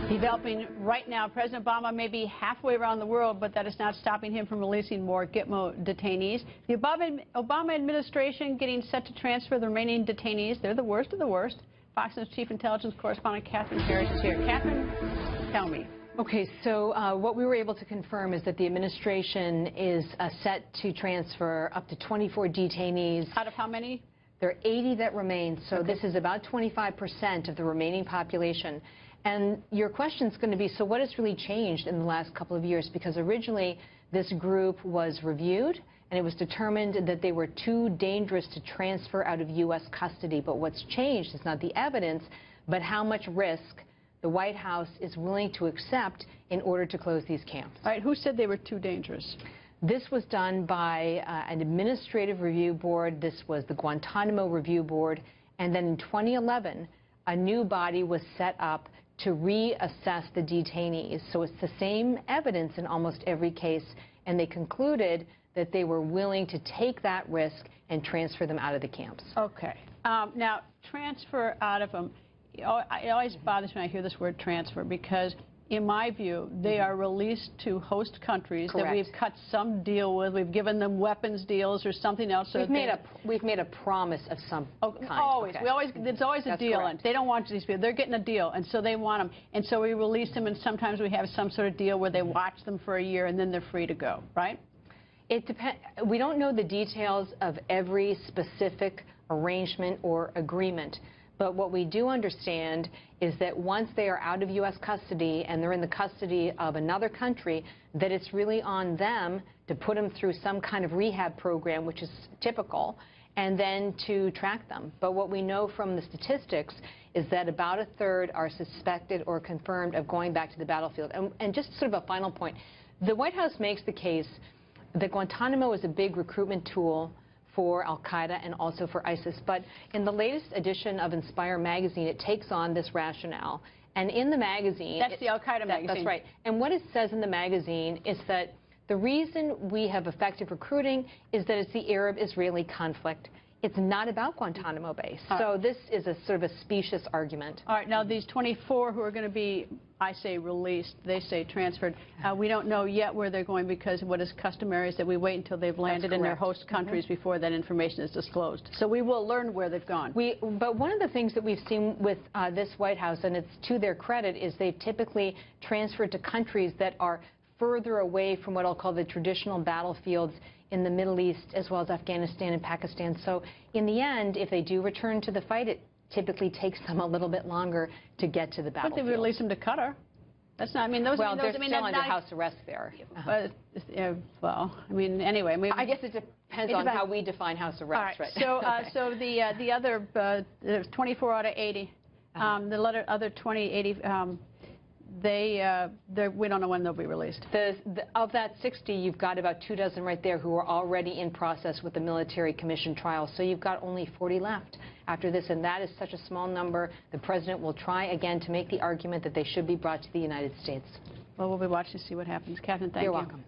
Developing right now, President Obama may be halfway around the world, but that is not stopping him from releasing more Gitmo detainees. The Obama administration getting set to transfer the remaining detainees. They're the worst of the worst. Fox News Chief Intelligence Correspondent Catherine Herridge is here. Catherine, tell me. Okay, so what we were able to confirm is that the administration is set to transfer up to 24 detainees. Out of how many? There are 80 that remain, so okay. This is about 25% of the remaining population. And your question is going to be, so what has really changed in the last couple of years? Because originally this group was reviewed and it was determined that they were too dangerous to transfer out of U.S. custody. But what's changed is not the evidence, but how much risk the White House is willing to accept in order to close these camps. All right, who said they were too dangerous? This was done by an administrative review board. This was the Guantanamo Review Board. And then in 2011, a new body was set up to reassess the detainees. So it's the same evidence in almost every case. And they concluded that they were willing to take that risk and transfer them out of the camps. Okay. Now, transfer out of them. It always bothers me when I hear this word transfer, because in my view, they are released to host countries Correct. that we've cut some deal with. We've given them weapons deals or something else. So we've made a promise of some kind. Always. Okay. There's always a deal. And they don't want these people. They're getting a deal, and so they want them. And so we release them, and sometimes we have some sort of deal where they watch them for a year, and then they're free to go, right? It depends. We don't know the details of every specific arrangement or agreement. But what we do understand is that once they are out of U.S. custody and they're in the custody of another country, that it's really on them to put them through some kind of rehab program, which is typical, and then to track them. But what we know from the statistics is that about a third are suspected or confirmed of going back to the battlefield. And just sort of a final point, the White House makes the case that Guantanamo is a big recruitment tool for al-Qaeda and also for ISIS. But in the latest edition of Inspire magazine, it takes on this rationale. And in the magazine... That's the al-Qaeda magazine. That's right. And what it says in the magazine is that the reason we have effective recruiting is that it's the Arab-Israeli conflict. It's not about Guantanamo Bay. So this is a sort of a specious argument. All right. Now, these 24 who are going to be, I say released, they say transferred, we don't know yet where they're going, because what is customary is that we wait until they've landed in their host countries before that information is disclosed. So we will learn where they've gone. But one of the things that we've seen with this White House, and it's to their credit, is they've typically transferred to countries that are further away from what I'll call the traditional battlefields in the Middle East, as well as Afghanistan and Pakistan. So in the end, if they do return to the fight, it typically takes them a little bit longer to get to the battlefield. But they release them to Qatar. That's not, I mean, those... Well, they're still under house arrest there. But, well, I mean, anyway. I guess it depends on how we define house arrest, right? So, so the other 24 out of 80, the other 80, we don't know when they'll be released. Of that 60, you've got about 24 right there who are already in process with the military commission trial. So you've got only 40 left after this, and that is such a small number. The president will try again to make the argument that they should be brought to the United States. Well, we'll be watching to see what happens. Catherine, thank you. You're welcome.